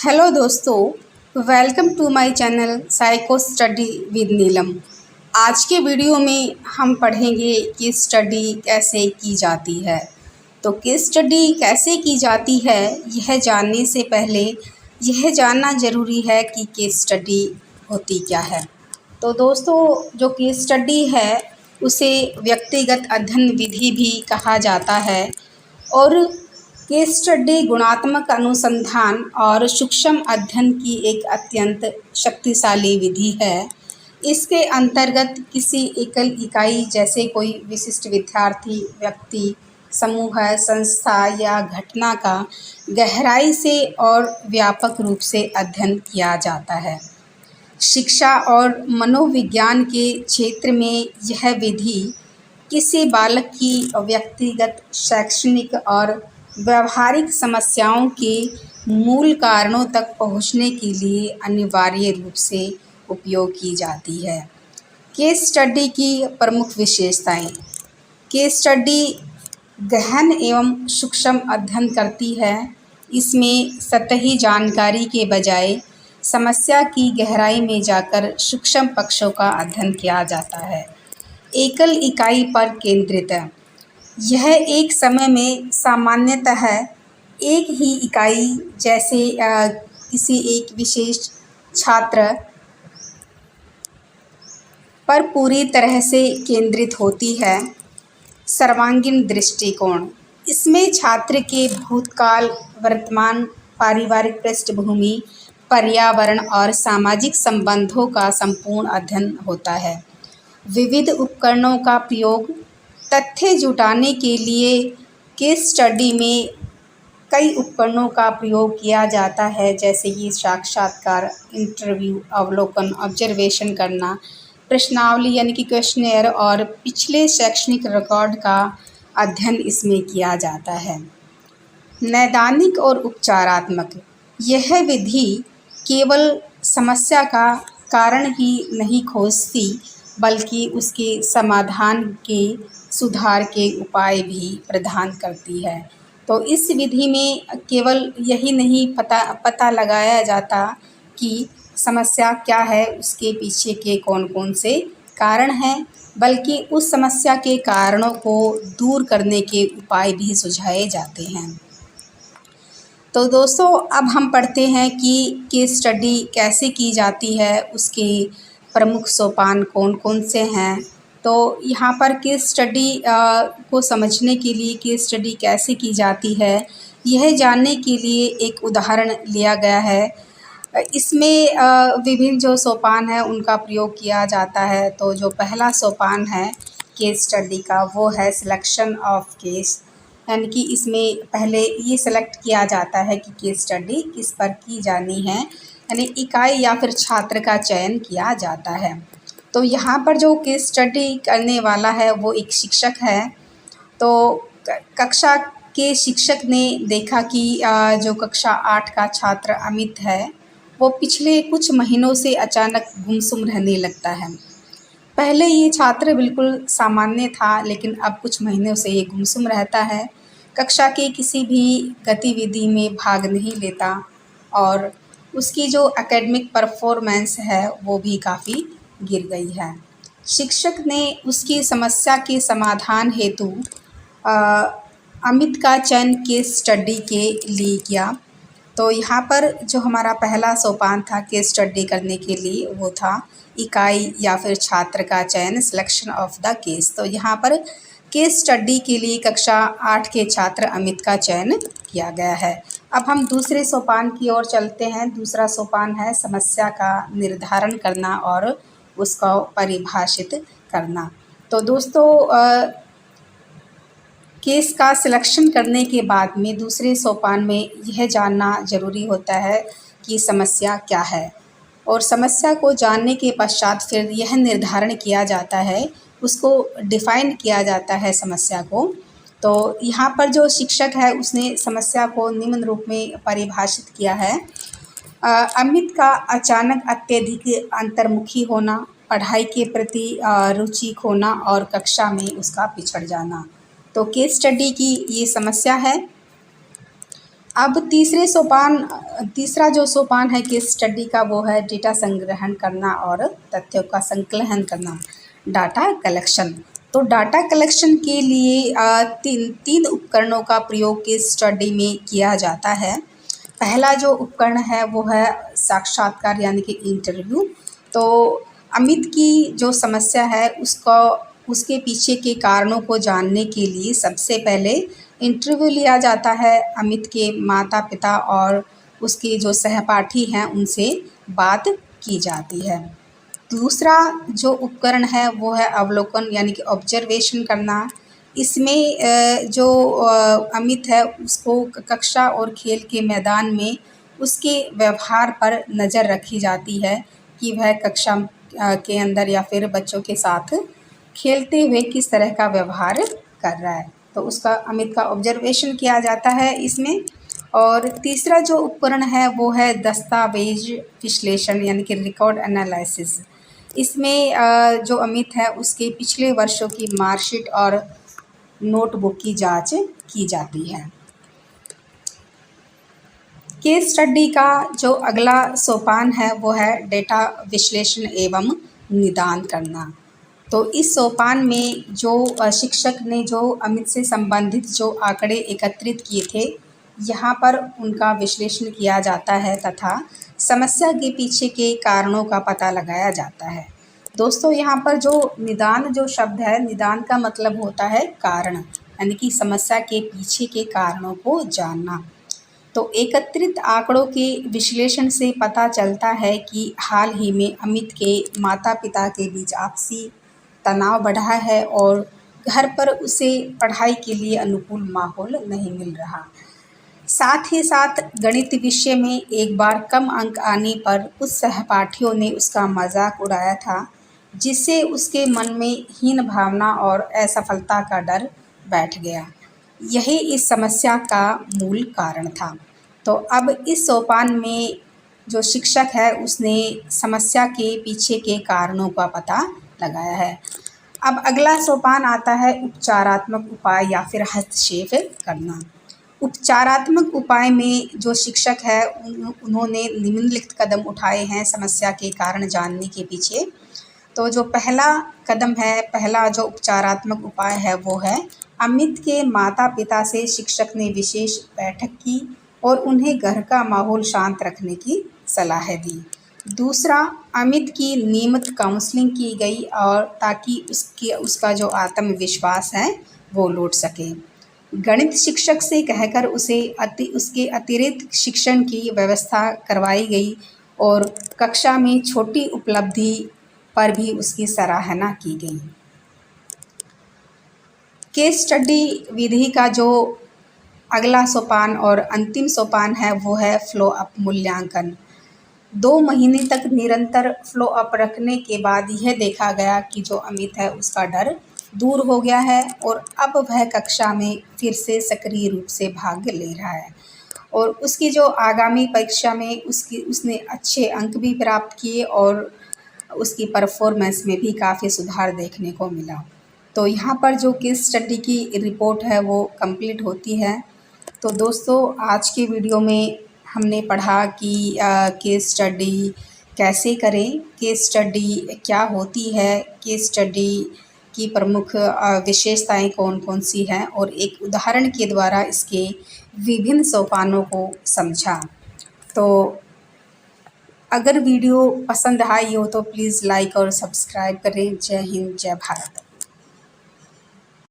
Hello दोस्तों, welcome to my channel psycho study with Neelam. आज के वीडियो में हम पढ़ेंगे केस स्टडी कैसे की जाती है। तो केस स्टडी कैसे की जाती है यह जानने से पहले यह जानना ज़रूरी है कि केस स्टडी होती क्या है। तो दोस्तों, जो केस स्टडी है उसे व्यक्तिगत अध्ययन विधि भी कहा जाता है और केस स्टडी गुणात्मक अनुसंधान और सूक्ष्म अध्ययन की एक अत्यंत शक्तिशाली विधि है। इसके अंतर्गत किसी एकल इकाई जैसे कोई विशिष्ट विद्यार्थी, व्यक्ति, समूह, संस्था या घटना का गहराई से और व्यापक रूप से अध्ययन किया जाता है। शिक्षा और मनोविज्ञान के क्षेत्र में यह विधि किसी बालक की व्यक्तिगत, शैक्षणिक और व्यावहारिक समस्याओं के मूल कारणों तक पहुंचने के लिए अनिवार्य रूप से उपयोग की जाती है। केस स्टडी की प्रमुख विशेषताएं। केस स्टडी गहन एवं सूक्ष्म अध्ययन करती है। इसमें सतही जानकारी के बजाय समस्या की गहराई में जाकर सूक्ष्म पक्षों का अध्ययन किया जाता है। एकल इकाई पर केंद्रित है। यह एक समय में सामान्यतः एक ही इकाई जैसे किसी एक विशेष छात्र पर पूरी तरह से केंद्रित होती है। सर्वांगीण दृष्टिकोण। इसमें छात्र के भूतकाल, वर्तमान, पारिवारिक पृष्ठभूमि, पर्यावरण और सामाजिक संबंधों का संपूर्ण अध्ययन होता है। विविध उपकरणों का प्रयोग। तथ्य जुटाने के लिए केस स्टडी में कई उपकरणों का प्रयोग किया जाता है, जैसे कि साक्षात्कार, इंटरव्यू, अवलोकन, ऑब्जर्वेशन करना, प्रश्नावली यानी कि क्वेश्चनेयर और पिछले शैक्षणिक रिकॉर्ड का अध्ययन इसमें किया जाता है। नैदानिक और उपचारात्मक। यह विधि केवल समस्या का कारण ही नहीं खोजती बल्कि उसके समाधान के सुधार के उपाय भी प्रदान करती है। तो इस विधि में केवल यही नहीं पता लगाया जाता कि समस्या क्या है, उसके पीछे के कौन कौन से कारण हैं, बल्कि उस समस्या के कारणों को दूर करने के उपाय भी सुझाए जाते हैं। तो दोस्तों, अब हम पढ़ते हैं कि केस स्टडी कैसे की जाती है, उसके प्रमुख सोपान कौन कौन से हैं। तो यहाँ पर केस स्टडी को समझने के लिए केस स्टडी कैसे की जाती है यह जानने के लिए एक उदाहरण लिया गया है। इसमें विभिन्न जो सोपान है उनका प्रयोग किया जाता है। तो जो पहला सोपान है केस स्टडी का वो है सिलेक्शन ऑफ केस, यानी कि इसमें पहले ये सेलेक्ट किया जाता है कि केस स्टडी किस पर की जानी है, यानी इकाई या फिर छात्र का चयन किया जाता है। तो यहाँ पर जो केस स्टडी करने वाला है वो एक शिक्षक है। तो कक्षा के शिक्षक ने देखा कि जो कक्षा 8 का छात्र अमित है वो पिछले कुछ महीनों से अचानक गुमसुम रहने लगता है। पहले ये छात्र बिल्कुल सामान्य था, लेकिन अब कुछ महीनों से ये गुमसुम रहता है। कक्षा के किसी भी गतिविधि में भाग नहीं लेता और उसकी जो एकेडमिक परफॉर्मेंस है वो भी काफ़ी गिर गई है। शिक्षक ने उसकी समस्या के समाधान हेतु अमित का चयन केस स्टडी के लिए किया। तो यहाँ पर जो हमारा पहला सोपान था केस स्टडी करने के लिए वो था इकाई या फिर छात्र का चयन, सिलेक्शन ऑफ द केस। तो यहाँ पर केस स्टडी के लिए कक्षा 8 के छात्र अमित का चयन किया गया है। अब हम दूसरे सोपान की ओर चलते हैं। दूसरा सोपान है समस्या का निर्धारण करना और उसको परिभाषित करना। तो दोस्तों, केस का सिलेक्शन करने के बाद में दूसरे सोपान में यह जानना ज़रूरी होता है कि समस्या क्या है, और समस्या को जानने के पश्चात फिर यह निर्धारण किया जाता है, उसको डिफ़ाइन किया जाता है समस्या को। तो यहाँ पर जो शिक्षक है उसने समस्या को निम्न रूप में परिभाषित किया है। अमित का अचानक अत्यधिक अंतर्मुखी होना, पढ़ाई के प्रति रुचि खोना और कक्षा में उसका पिछड़ जाना। तो केस स्टडी की ये समस्या है। अब तीसरा जो सोपान है केस स्टडी का वो है डेटा संग्रहण करना और तथ्यों का संकलन करना, डाटा कलेक्शन। तो डाटा कलेक्शन के लिए तीन उपकरणों का प्रयोग केस स्टडी में किया जाता है। पहला जो उपकरण है वो है साक्षात्कार यानी कि इंटरव्यू। तो अमित की जो समस्या है उसके पीछे के कारणों को जानने के लिए सबसे पहले इंटरव्यू लिया जाता है। अमित के माता पिता और उसके जो सहपाठी हैं उनसे बात की जाती है। दूसरा जो उपकरण है वो है अवलोकन यानी कि ऑब्जर्वेशन करना। इसमें जो अमित है उसको कक्षा और खेल के मैदान में उसके व्यवहार पर नज़र रखी जाती है कि वह कक्षा के अंदर या फिर बच्चों के साथ खेलते हुए किस तरह का व्यवहार कर रहा है। तो उसका अमित का ऑब्जर्वेशन किया जाता है इसमें। और तीसरा जो उपकरण है वो है दस्तावेज विश्लेषण यानी कि रिकॉर्ड एनालिसिस। इसमें जो अमित है उसके पिछले वर्षों की मार्कशीट और नोटबुक की जांच की जाती है। केस स्टडी का जो अगला सोपान है वो है डेटा विश्लेषण एवं निदान करना। तो इस सोपान में जो शिक्षक ने जो अमित से संबंधित जो आंकड़े एकत्रित किए थे यहाँ पर उनका विश्लेषण किया जाता है तथा समस्या के पीछे के कारणों का पता लगाया जाता है। दोस्तों यहाँ पर जो निदान जो शब्द है, निदान का मतलब होता है कारण, यानी कि समस्या के पीछे के कारणों को जानना। तो एकत्रित आंकड़ों के विश्लेषण से पता चलता है कि हाल ही में अमित के माता पिता के बीच आपसी तनाव बढ़ा है और घर पर उसे पढ़ाई के लिए अनुकूल माहौल नहीं मिल रहा। साथ ही साथ गणित विषय में एक बार कम अंक आने पर कुछ सहपाठियों ने उसका मजाक उड़ाया था, जिससे उसके मन में हीन भावना और असफलता का डर बैठ गया। यही इस समस्या का मूल कारण था। तो अब इस सोपान में जो शिक्षक है उसने समस्या के पीछे के कारणों का पता लगाया है। अब अगला सोपान आता है उपचारात्मक उपाय या फिर हस्तक्षेप करना। उपचारात्मक उपाय में जो शिक्षक है उन्होंने निम्नलिखित कदम उठाए हैं समस्या के कारण जानने के पीछे। तो जो पहला जो उपचारात्मक उपाय है वो है अमित के माता पिता से शिक्षक ने विशेष बैठक की और उन्हें घर का माहौल शांत रखने की सलाह दी। दूसरा, अमित की नियमित काउंसलिंग की गई और ताकि उसका जो आत्मविश्वास है वो लौट सके। गणित शिक्षक से कहकर उसके अतिरिक्त शिक्षण की व्यवस्था करवाई गई और कक्षा में छोटी उपलब्धि पर भी उसकी सराहना की गई। केस स्टडी विधि का जो अगला सोपान और अंतिम सोपान है वो है फ्लो अप मूल्यांकन। 2 महीने तक निरंतर फ्लो अप रखने के बाद यह देखा गया कि जो अमित है उसका डर दूर हो गया है और अब वह कक्षा में फिर से सक्रिय रूप से भाग ले रहा है और उसकी जो आगामी परीक्षा में उसने अच्छे अंक भी प्राप्त किए और उसकी परफॉर्मेंस में भी काफ़ी सुधार देखने को मिला। तो यहाँ पर जो केस स्टडी की रिपोर्ट है वो कंप्लीट होती है। तो दोस्तों आज के वीडियो में हमने पढ़ा कि केस स्टडी कैसे करें, केस स्टडी क्या होती है, केस स्टडी की प्रमुख विशेषताएं कौन कौन सी हैं और एक उदाहरण के द्वारा इसके विभिन्न सोपानों को समझा। तो अगर वीडियो पसंद आई हो तो प्लीज़ लाइक और सब्सक्राइब करें। जय हिंद, जय भारत।